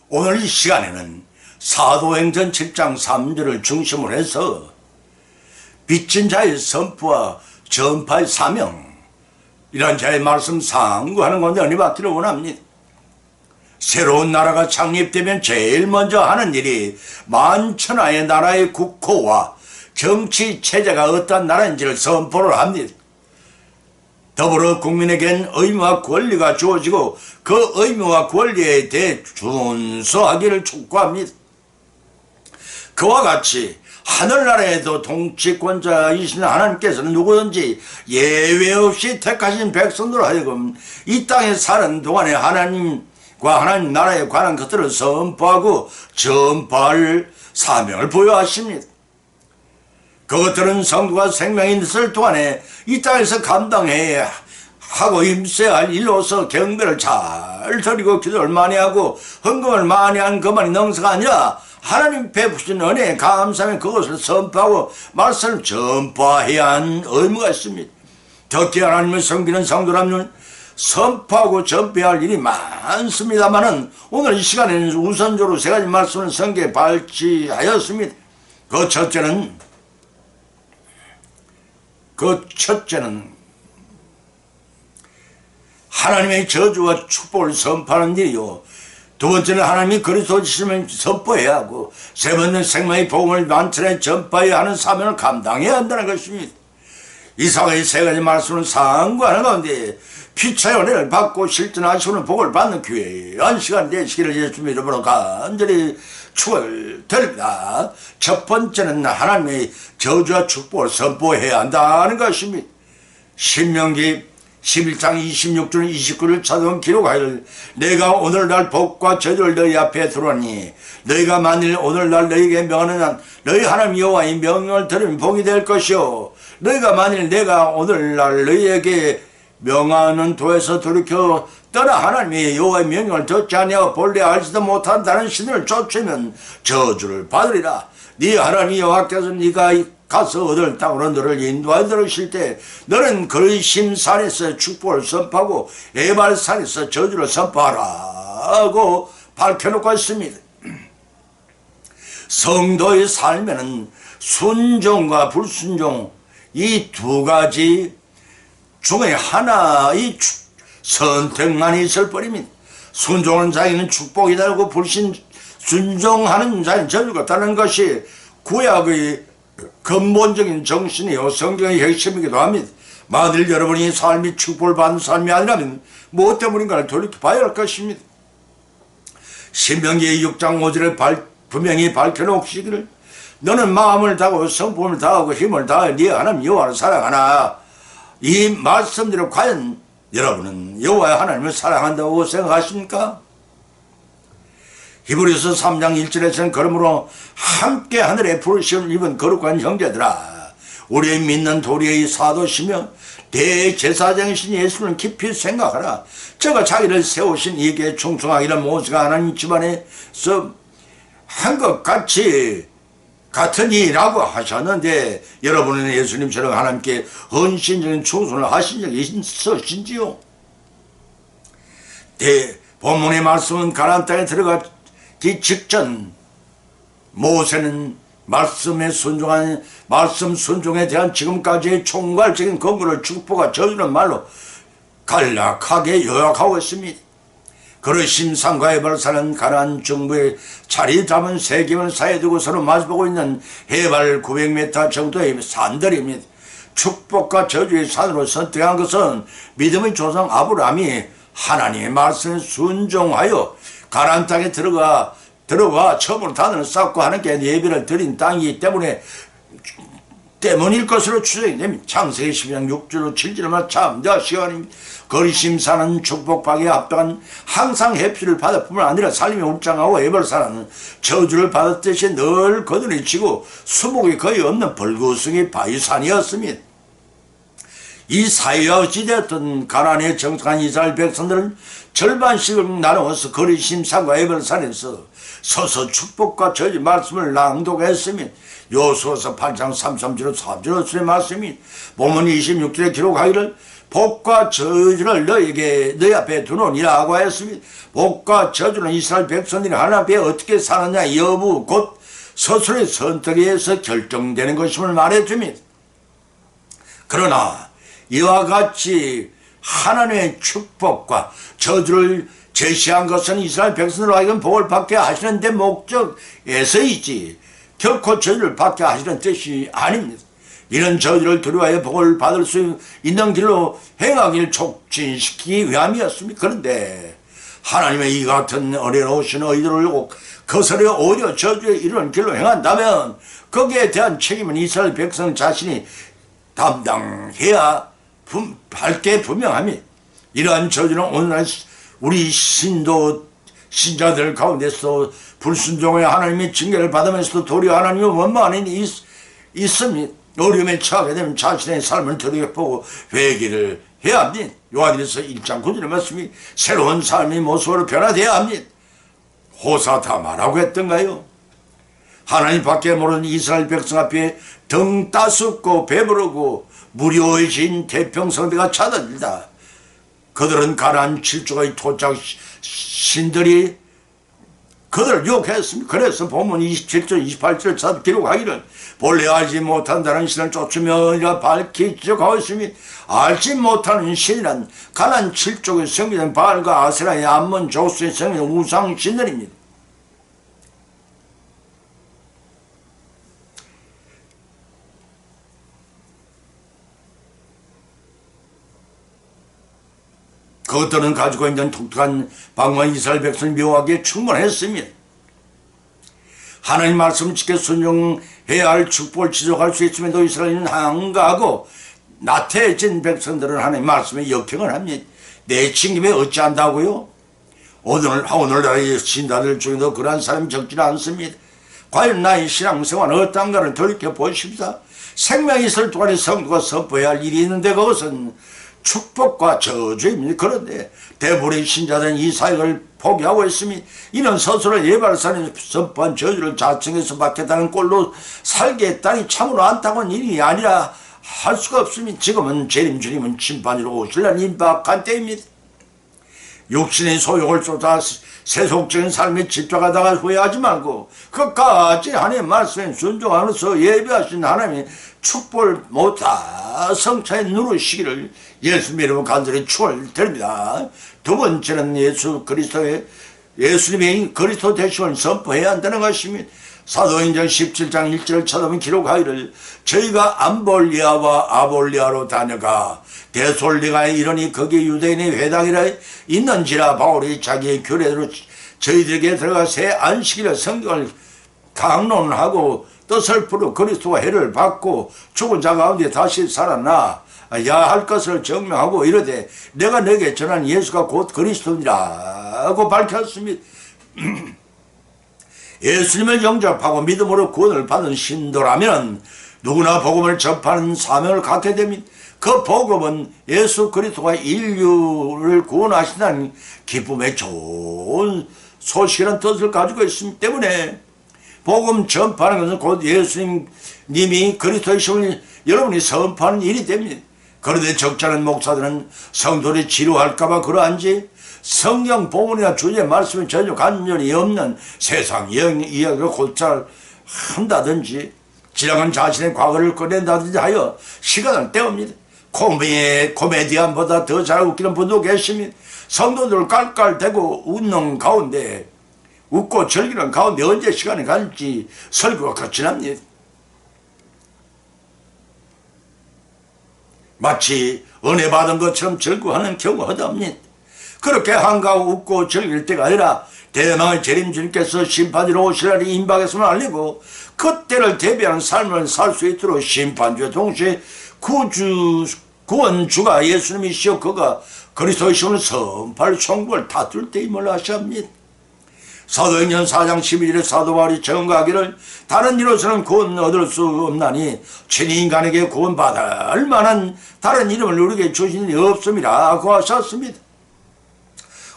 오늘 이 시간에는 사도행전 7장 3절을 중심으로 해서 빚진 자의 선포와 전파의 사명, 이런 자의 말씀 상고하는 건데 은혜 받기를 원합니다. 새로운 나라가 창립되면 제일 먼저 하는 일이 만천하의 나라의 국호와 정치 체제가 어떤 나라인지를 선포를 합니다. 더불어 국민에겐 의무와 권리가 주어지고 그 의무와 권리에 대해 준수하기를 촉구합니다. 그와 같이 하늘나라에도 통치권자이신 하나님께서는 누구든지 예외 없이 택하신 백성들로 하여금 이 땅에 사는 동안에 하나님과 하나님 나라에 관한 것들을 선포하고 전파할 사명을 부여하십니다. 그것들은 성도가 생명이 있을 동안에 이 땅에서 감당해야 하고 힘써야 할 일로서 경배를 잘 드리고 기도를 많이 하고 헌금을 많이 한 것만이 능사가 아니라 하나님 베푸신 은혜에 감사하며 그것을 선포하고 말씀을 전파해야 하는 의무가 있습니다. 특히 하나님을 섬기는 성도라면 선포하고 전파해야 할 일이 많습니다만은 오늘 이 시간에는 우선적으로 세 가지 말씀을 성경에 발치하였습니다. 그 첫째는 하나님의 저주와 축복을 선포하는 일이요, 두 번째는 하나님이 그리스도이심을 선포해야 하고, 세 번째는 생명의 복음을 만천에 전파해야 하는 사명을 감당해야 한다는 것입니다. 이상의 세 가지 말씀을 상고하는 가운데 피차의 은혜를 받고 실천하시는 복을 받는 귀한 시간 되시기를 예수님 이름으로 간절히 축을 드립니다. 첫 번째는 하나님의 저주와 축복을 선포해야 한다는 것입니다. 신명기 11장 26절 29절 찾아온 기록하기를 내가 오늘날 복과 저주를 너희 앞에 두라니 너희가 만일 오늘날 너희에게 명하는 한 너희 하나님 여호와의 명령을 들으면 복이 될 것이요 너희가 만일 내가 오늘날 너희에게 명하는 도에서 돌이켜 떠나 하나님의 여호와의 명령을 듣지 아니하고 본래 알지도 못한 다른 신을 쫓으면 저주를 받으리라. 네 하나님 여호와께서 네가 가서 얻을 땅으로 너를 인도하여 들으실 때 너는 그리심산에서 축복을 선포하고 에발산에서 저주를 선포하라고 밝혀놓고 있습니다. 성도의 삶에는 순종과 불순종 이 두 가지 중에 하나의 선택만이 있을 뿐입니다. 순종하는 자에는 축복이 달고 순종하는 자에는 저주가 다는 것이 구약의 근본적인 정신이요 성경의 핵심이기도 합니다. 만일 여러분이 삶이 축복을 받는 삶이 아니라면 무엇 때문인가를 돌이켜봐야 할 것입니다. 신명기 6장 5절에 분명히 밝혀놓으시기를 너는 마음을 다하고 성품을 다하고 힘을 다하여 네 하나님 여호와를 사랑하나. 이 말씀대로 과연 여러분은 여호와 하나님을 사랑한다고 생각하십니까? 히브리서 3장 1절에서는 그러므로 함께 하늘의 부르심을 입은 거룩한 형제들아 우리의 믿는 도리의 사도시며 대제사장이신 예수를 깊이 생각하라. 저가 자기를 세우신 이게 충성하기를 모세가 하나님 집안에서 한 것 같은 이라고 하셨는데 여러분은 예수님처럼 하나님께 헌신적인 충성을 하신 적이 있으신지요? 본문의 말씀은 가나안 땅에 들어가기 직전 모세는 말씀에 순종한 말씀 순종에 대한 지금까지의 총괄적인 근거를 축복과 저주는 말로 간략하게 요약하고 있습니다. 그르심산과 에발산은 가나안 정부에 자리 잡은 세겜을 사이에 두고 서로 마주보고 있는 해발 900m 정도의 산들입니다. 축복과 저주의 산으로 선택한 것은 믿음의 조상 아브라함이 하나님의 말씀에 순종하여 가나안 땅에 들어가 처음으로 단을 쌓고 하나님께 예배를 드린 땅이기 때문일 것으로 추정이 됩니다. 창세기 10장 6절 7절만 참다 시간입니다. 거리심산은 축복받기에 합당한 항상 해피를 받을 뿐만 아니라 살림이 울장하고 에발산은 저주를 받았듯이 늘 거들이 치고 수목이 거의 없는 벌거숭이 바위산이었습니다. 이 사회지대였던 가나안의 정착한 이스라엘 백성들은 절반씩을 나누어서 거리심산과 에발산에서 서서 축복과 저주 말씀을 낭독했습니다. 요수아서 8장 33절 4절 말씀이 본문 26절에 기록하기를 복과 저주를 너희 앞에 두노니라고 하였습니다. 복과 저주는 이스라엘 백성들이 하나님 앞에 어떻게 사느냐 여부 곧 스스로의 선택에 의해서 결정되는 것임을 말해줍니다. 그러나 이와 같이 하나님의 축복과 저주를 제시한 것은 이스라엘 백성으로 하여금 복을 받게 하시는 데 목적에서이지 결코 저주를 받게 하시는 뜻이 아닙니다. 이런 저주를 두려워하여 복을 받을 수 있는 길로 행하기를 촉진시키기 위함이었습니다. 그런데 하나님의 이 같은 어려우신 의도를 거스려 오히려 저주에 이르는 길로 행한다면 거기에 대한 책임은 이스라엘 백성 자신이 담당해야 할 게 분명합니다. 이러한 저주는 오늘날 우리 신자들 가운데서 불순종의 하나님의 징계를 받으면서도 도리어 하나님의 원망이 있습니다. 어려움에 처하게 되면 자신의 삶을 들여보고 회개를 해야 합니다. 요한일서 1장 9절의 말씀이 새로운 삶의 모습으로 변화되어야 합니다. 호사다마라고 했던가요? 하나님 밖에 모르는 이스라엘 백성 앞에 등 따숩고 배부르고 무료해진 태평성대가 찾아들다. 그들은 가나안 7조의 토착 신들이 그들을 유혹했습니다. 그래서 본문 27절 28절 차 기록하기를 본래 알지 못한다는 신을 쫓으며 이라 밝히 지적하고 있으니 알지 못하는 신이란 가나안 7족의 성기된 바알과 아세라의 암몬 조수의 성인 우상 신들입니다. 그것들은 가지고 있는 독특한 방법은 이스라엘 백성을 미워하기에 충분했습니다. 하나님 말씀 지켜 순종해야 할 축복을 지속할 수 있음에도 이스라엘은 한가하고 나태해진 백성들은 하나님 말씀에 역행을 합니다. 내 친김에 어찌한다고요? 오늘날의 신자들 중에도 그러한 사람이 적지 않습니다. 과연 나의 신앙생활은 어떤가를 돌이켜보십시다. 생명이 있을 동안에 성도가 선포해야 할 일이 있는데 그것은 축복과 저주입니다. 그런데 대부분의 신자들은 이 사역을 포기하고 있으니 이는 스스로 예발산에 선포한 저주를 자청해서 받겠다는 꼴로 살겠다니 참으로 안타까운 일이 아니라 할 수가 없으니 지금은 재림 주님은 심판으로 오실라는 임박한 때입니다. 육신의 소욕을 쫓아 세속적인 삶에 집착하다가 후회하지 말고 끝까지 하나님의 말씀에 순종하면서 예배하신 하나님의 축복을 모두 성찬에 누르시기를 예수님의 이름으로 간절히 축원드립니다. 두 번째는 예수님의 그리스도 되심을 선포해야 한다는 것입니다. 사도행전 17장 1절을 찾아보면 기록하기를 저희가 암볼리아와 아볼리아로 다녀가 데솔리가에 이르니 거기 유대인의 회당이라 있는지라 바울이 자기의 규례대로 저희들에게 들어가 새 안식일에 성경을 강론하고 뜻을 풀어 그리스도가 해를 받고 죽은 자 가운데 다시 살아나 야 할 것을 증명하고 이르되 내가 너에게 전한 예수가 곧 그리스도니라고 밝혔습니다. 예수님을 영접하고 믿음으로 구원을 받은 신도라면 누구나 복음을 접하는 사명을 갖게 됩니다. 그 복음은 예수 그리스도가 인류를 구원하신다는 기쁨의 좋은 소식이라는 뜻을 가지고 있기 때문에 복음 전파하는 것은 곧 예수님이 그리스도의 신을 여러분이 선포하는 일이 됩니다. 그런데 적잖은 목사들은 성도들이 지루할까봐 그러한지 성경 본문이나 주의 말씀에 전혀 관련이 없는 세상 이야기를 곧잘 한다든지 지나간 자신의 과거를 꺼낸다든지 하여 시간을 때웁니다. 코미디언보다 더 잘 웃기는 분도 계십니다. 성도들 깔깔대고 웃는 가운데 웃고 즐기는 가운데 언제 시간이 갈지 설교가 거친합니다. 마치 은혜 받은 것처럼 즐거워하는 경우가 허다합니다. 그렇게 한가하고 웃고 즐길 때가 아니라 대망의 재림 주님께서 심판으로 오시라니 임박했음을 알리고 그때를 대비하는 삶을 살 수 있도록 심판주의 동시에 구원주가 예수님이시여 그가 그리스도의 신을 선포할 총국을 다툴 때임을 아셔야 합니다. 사도행전 4장 11절에 사도 바울이 증거하기를 다른 이로서는 구원 얻을 수 없나니 친히 인간에게 구원받을 만한 다른 이름을 우리에게 주신 일이 없음이라고 하셨습니다.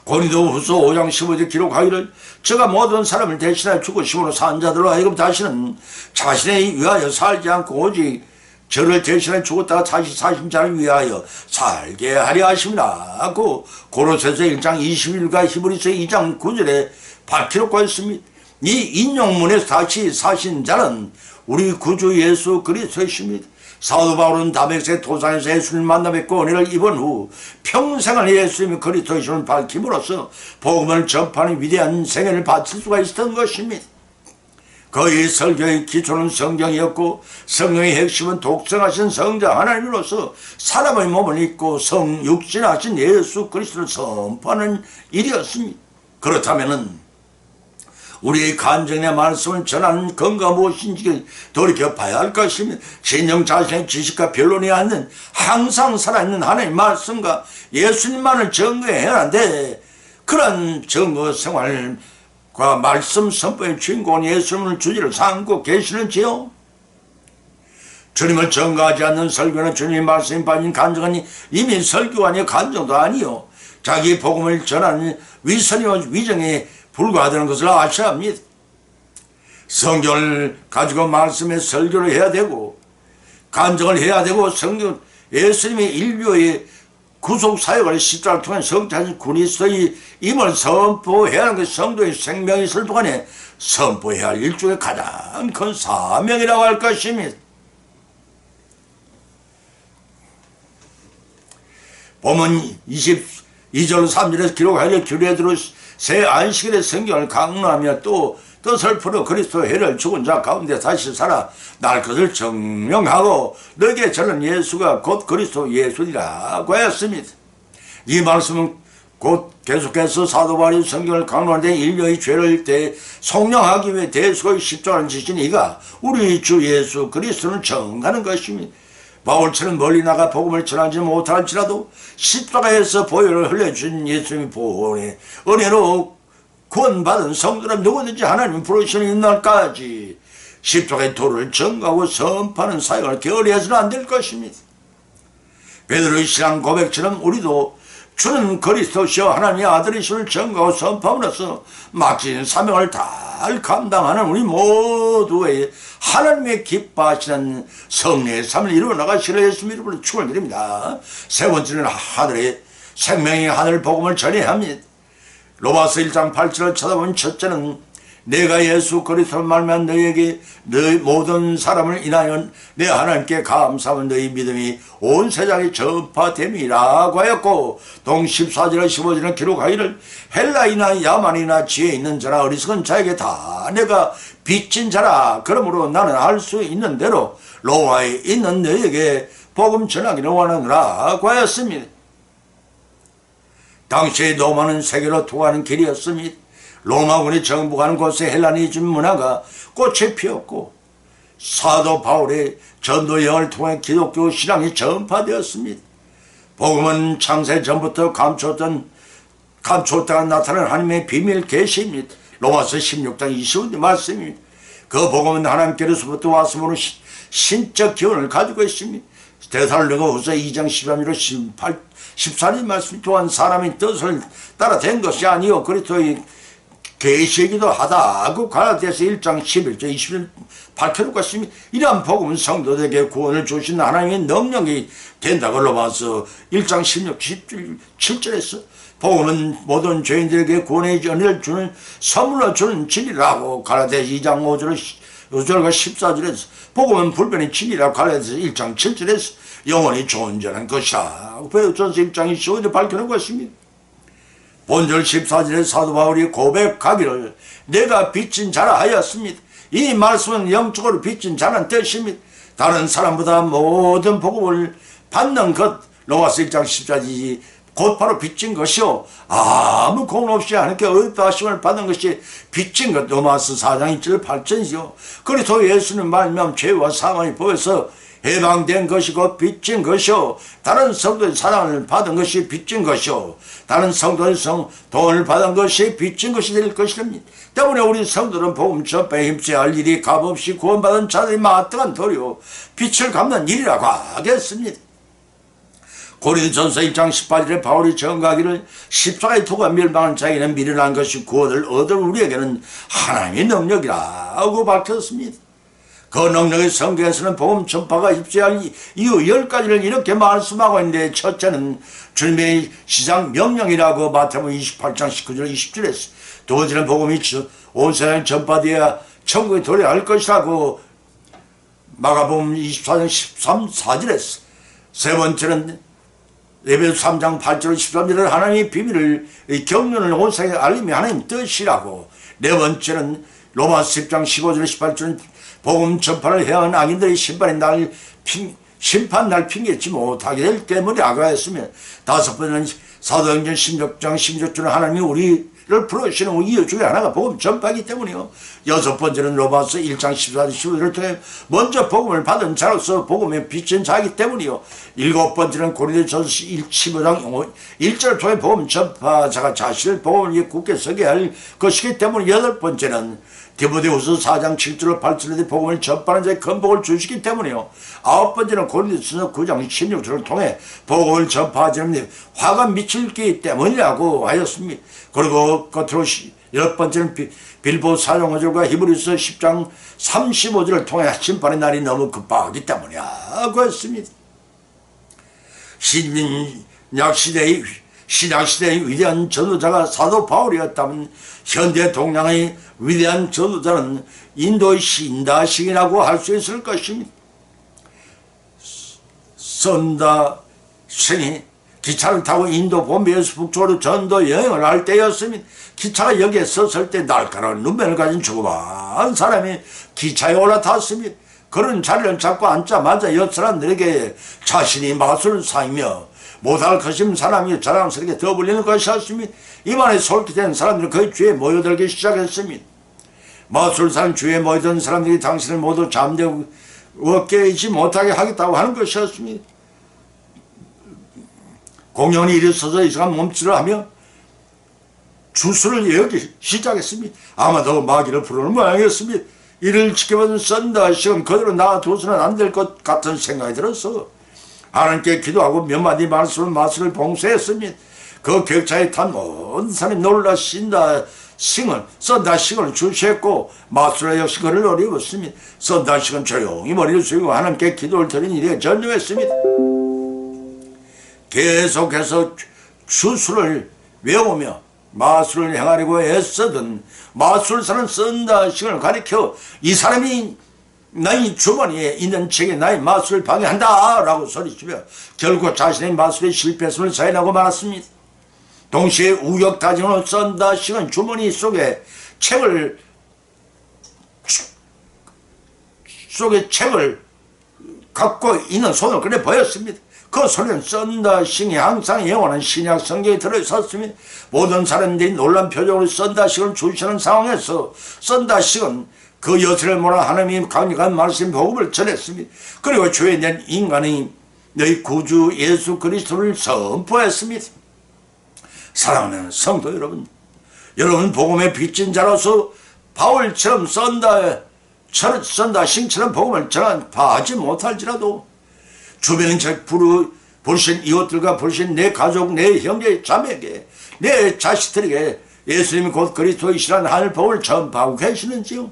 고린도후서 5장 15절 기록하기를 저가 모든 사람을 대신하여 죽으심으로 산 자들로 하여금 다시는 자신에 위하여 살지 않고 오직 저를 대신해 죽었다가 다시 사신 자를 위하여 살게 하려 하심이라 고 고로새서 1장 21과 히브리서 2장 9절에 밝히놓고 있습니다. 이 인용문에서 다시 사신 자는 우리 구주 예수 그리스도이십니다. 사도 바울은 다메섹 도상에서 예수님을 만나 뵙고 은혜를 입은 후 평생을 예수님이 그리스도이심을 밝힘으로써 복음을 전파하는 위대한 생애를 바칠 수가 있었던 것입니다. 그의 설교의 기초는 성경이었고 성경의 핵심은 독생하신 성자 하나님으로서 사람의 몸을 입고 성육신하신 예수 그리스도를 선포하는 일이었습니다. 그렇다면 우리의 간증의 말씀을 전하는 건가 무엇인지 돌이켜 봐야 할 것입니다. 신령 자신의 지식과 변론이 않는 항상 살아있는 하나님의 말씀과 예수님만을 증거해야 하는데 그런 증거 생활과 말씀 선포의 주인공은 예수님을 주지를 삼고 계시는지요? 주님을 증거하지 않는 설교는 주님의 말씀이 빠진 간증은 이미 설교가 아니요 간증도 아니요 자기 복음을 전하는 위선이와 위정에 불과하다는 것을 아셔야 합니다. 성경을 가지고 말씀의 설교를 해야 되고 간증을 해야 되고 성경 예수님의 인류의 구속 사역을 십자가를 통해 성취하신 그리스도의 임을 선포해야 하는 것이 성도의 생명이 있을 동안에 선포해야 할 일종의 가장 큰 사명이라고 할 것입니다. 본문 22절 3절에서 기록하여 규례대로 새 안식일의 성경을 강론하며 또 뜻을 풀어 그리스도 해를 죽은 자 가운데 다시 살아 날 것을 증명하고 너에게 저는 예수가 곧 그리스도 예수니라고 하였습니다. 이 말씀은 곧 계속해서 사도 바울이 성경을 강론하되 인류의 죄를 속량하기 위해 대속의 십자가를 지신 이가 우리 주 예수 그리스도를 정하는 것입니다. 바울처럼 멀리 나가 복음을 전하지 못할지라도 십자가에서 보혈을 흘려준 예수님의 보혈의 은혜로 구원받은 성도는 누구든지 하나님 부르시는 날까지 십자가의 도를 전가하고 선포하는 사역을 게을리해서는 안 될 것입니다. 베드로의 신앙 고백처럼 우리도 주는 그리스도시여 하나님의 아들이심을 전가하고 선포함으로써 맡긴 사명을 잘 감당하는 우리 모두의 하나님의 기뻐하시는 성례의 삶을 이루어 나가시려 예수님 이름으로 축원드립니다. 세 번째는 하늘의 생명의 하늘 복음을 전해야 합니다. 로마서 1장 8절을 쳐다보면 첫째는 내가 예수 그리스도를 말미암아 너희에게 너희 모든 사람을 인하여 내 하나님께 감사하면 너희 믿음이 온 세상에 전파됨이라고 하였고 동 14절과 15절은 기록하기를 헬라이나 야만이나 지혜 있는 자나 어리석은 자에게 다 내가 빚진 자라 그러므로 나는 알 수 있는 대로 로마에 있는 너희에게 복음 전하기를 원하노라고 하였습니다. 당시의 로마는 세계로 통하는 길이었습니다. 로마군이 정복하는 곳에 헬라니즘 문화가 꽃이 피었고 사도 바울의 전도 여행을 통해 기독교 신앙이 전파되었습니다. 복음은 창세 전부터 감췄다가 나타난 하나님의 비밀 계시입니다. 로마서 16장 25절 말씀입니다. 그 복음은 하나님께로부터 왔으므로 신적 기원을 가지고 있습니다. 데살로니가후서 2장 13절로 14절 말씀 또한 사람의 뜻을 따라 된 것이 아니요 그리스도의 계시이기도 하다고 갈라디아서 1장 11절 20절 밝혀놓고 있습니다. 이러한 복음은 성도들에게 구원을 주신 하나님의 능력이 된다고 로마서 1장 16, 17절에서 복음은 모든 죄인들에게 구원의 은혜를 주는 선물로 주는 진리라고 갈라디아서 2장 5절과 14절에서 복음은 불변의 진리라고 갈라디아서 1장 7절에서 영원히 존재하는 것이라 베드로전서 1장 25절에 밝혀놓은 것입니다. 본절 14절에 사도 바울이 고백하기를 내가 빚진 자라 하였습니다. 이 말씀은 영적으로 빚진 자는 뜻입니다. 다른 사람보다 모든 복음을 받는 것 로마서 1장 14절이 곧 바로 빚진 것이요 아무 공로 없이 하나님께 의도하심을 받은 것이 빚진 것 로마서 4장 1절 8절이요 그리스도 예수는 말미암아 죄와 사망의 법에서 해방된 것이 곧 빚진 것이요 다른 성도의 사랑을 받은 것이 빚진 것이요 다른 성도의 돈을 받은 것이 빚진 것이 될 것입니다. 때문에 우리 성도는 복음 전파에 힘써야 할 일이 값없이 구원받은 자들이 마땅한 도리요 빛을 갚는 일이라고 하겠습니다. 고린도전서 1장 18절에 바울이 전가하기를 십자가의 도가 멸망한 자에게는 미련한 것이 구원을 얻을 우리에게는 하나님의 능력이라고 밝혔습니다. 그 넉넉의 성경에서는 복음 전파가 입지할 이유 10가지를 이렇게 말씀하고 있는데, 첫째는 주님의 시장 명령이라고 마태복음 28장 19절 20절에, 두 번째는 복음이 온 세상에 전파되어야 천국에 도래할 것이라고 마가복음 24장 13, 4절에, 세 번째는 에베소 3장 8절 13절은 하나님의 비밀을, 경륜을 온 세상에 알림이 하나님 뜻이라고, 네 번째는 로마서 10장 15절 18절은 복음 전파를 해온 악인들의 심판 날 핑계치 못하게 될 때문에 아가였으며, 다섯 번째는 사도행전 16장 16절은 하나님이 우리를 부르시는 이유 중에 하나가 복음 전파이기 때문이요. 여섯 번째는 로마서 1장 14절 15절을 통해 먼저 복음을 받은 자로서 복음에 비친 자이기 때문이요. 일곱 번째는 고린도전서 15장 1절을 통해 복음 전파자가 자신을 복음을 위해 굳게 서게 할 것이기 때문에, 여덟 번째는 디모데후서 4장 7절 8절에 복음을 전파하는 자의 건복을 주시기 때문이요. 아홉 번째는 고린도전서 9장 16절을 통해 복음을 전파하자는 화가 미칠기 때문이라고 하였습니다. 그리고 끝으로 열 번째는 빌보 4장 5절과 히브리서 10장 35절을 통해 심판의 날이 너무 급박하기 때문이라고 했습니다. 신약시대의 위대한 전도자가 사도 바울이었다면, 현대 동양의 위대한 전도자는 인도의 신다식이라고 할 수 있을 것입니다. 선다생이 기차를 타고 인도 본부에서 북쪽으로 전도 여행을 할 때였습니다. 기차가 여기에 섰을 때 날카로운 눈매를 가진 조그마한 사람이 기차에 올라탔습니다. 그런 자리를 잡고 앉자마자 옆 사람들에게 자신이 마술사이며 못할 것임 사람이 자랑스럽게 떠벌리는 것이었습니다. 이만에 솔깃된 사람들은 그 주위에 모여들기 시작했습니다. 마술사는 주위에 모여든 사람들이 당신을 모두 잠들고 깨지 못하게 하겠다고 하는 것이었습니다. 공연이 일어서서 이 사람 몸짓을 하며 주술을 외우기 시작했습니다. 아마도 마귀를 부르는 모양이었습니다. 이를 지켜보는 썬다식은 그대로 놔두서는 안 될 것 같은 생각이 들어서 하나님께 기도하고 몇 마디 말씀을 마술을 봉쇄했습니다. 그 격차에 탄 모든 사람이 놀라 썬다식을 주시했고, 마술의 역시 그를 어려웠습니다. 썬다식은 조용히 머리를 숙이고 하나님께 기도를 드린 일에 전념했습니다. 계속해서 주술을 외우며 마술을 행하려고 애쓰던 마술사는 썬다식을 가리켜 이 사람이 나의 주머니에 있는 책에 나의 마술을 방해한다 라고 소리치며 결국 자신의 마술에 실패했음을 자인하고 말았습니다. 동시에 우격다짐으로 썬다식은 주머니 속에 책을 갖고 있는 손을 꺼내 보였습니다. 그 소리는 썬다식이 항상 영원한 신약 성경에 들어있었으며, 모든 사람들이 놀란 표정으로 썬다식을 주시는 상황에서 썬다식은 그 여슬을 몰아 하나님의 강력한 말씀 복음을 전했습니다. 그리고 죄인된 인간이 너희 구주 예수 그리스도를 선포했습니다. 사랑하는 성도 여러분, 여러분 복음의 빚진 자로서 바울처럼 썬다식처럼 복음을 전파하지 못할지라도 주변인 부르신 이웃들과 부르신 내 가족, 내 형제, 자매에게, 내 자식들에게 예수님이 곧 그리스도이시라는 하늘 복음을 전파하고 계시는지요?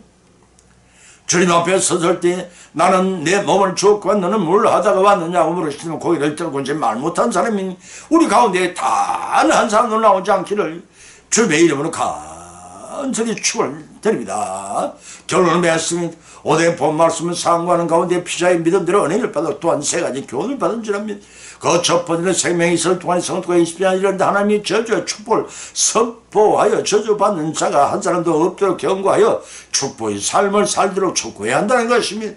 주님 앞에 섰을 때 나는 내 몸을 주었고 너는 뭘 하다가 왔느냐고 물으시면 고개를 들고 이제 말 못한 사람이 우리 가운데 단 한 사람도 나오지 않기를 주님의 이름으로 간절히 축원드립니다. 결론을 맺습니다. 오늘 본 말씀은 상고하는 가운데 피자의 믿음대로 은혜를 받아 또한 세 가지 교훈을 받은 줄 압니다. 그 첫 번째는 생명이 있을 동안 성도가 20년 이런데 하나님이 저주의 축복을 선포하여 저주받는 자가 한 사람도 없도록 경고하여 축복의 삶을 살도록 촉구해야 한다는 것입니다.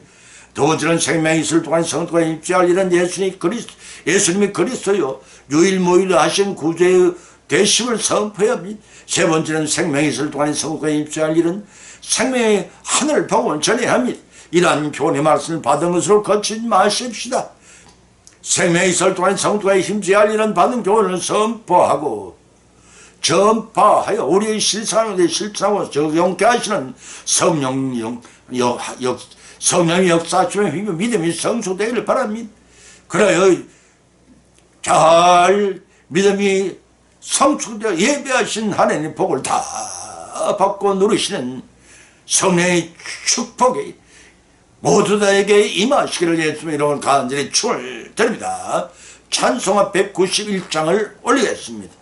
두 번째는 생명이 있을 동안 성도가 입지할 이런 예수님이 그리스도요 유일무이하신 구주의 되심을 선포해야 합니다. 세 번째는 생명이 있을 동안 성도가 입지할 일은 생명의 하늘 복음을 전해야 합니다. 이러한 교훈의 말씀을 받은 것으로 거치지 마십시다. 생명이 있을 동안 성도가 힘써야 할 일은 받은 교훈을 선포하고 전파하여 우리의 실천하고 적용케 하시는 성령이 역사하시며 믿음이 성숙되기를 바랍니다. 그래야 잘 믿음이 성숙되어 예배하신 하나님의 복을 다 받고 누리시는 성령의 축복이 모두 다에게 임하시기를 예수님의 이름으로 간절히 축을 드립니다. 찬송가 191장을 올리겠습니다.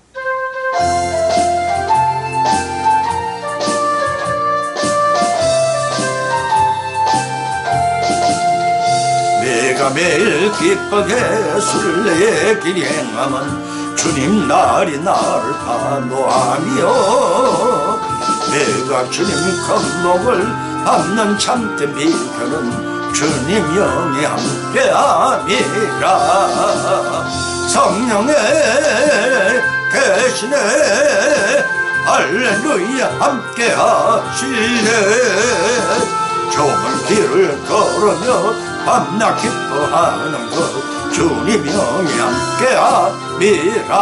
내가 매일 기쁘게 순례의 길 행함은 주님 날이 나를 반도하며 내가 주님 건목을 밟는 참된 비결은 주님 영이 함께함이라. 성령의 계시네 할렐루야 함께하시네. 좁은 길을 걸으며 밤낮 기뻐하는 것 주님 영이 함께함이라.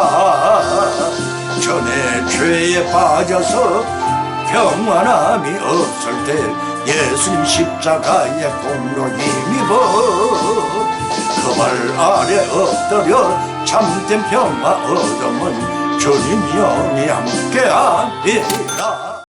전에 죄에 빠져서 평안함이 없을 때 예수님 십자가의 공로 힘입어 그 발 아래 엎드려 참된 평화 얻음은 주님 영이 함께함이라.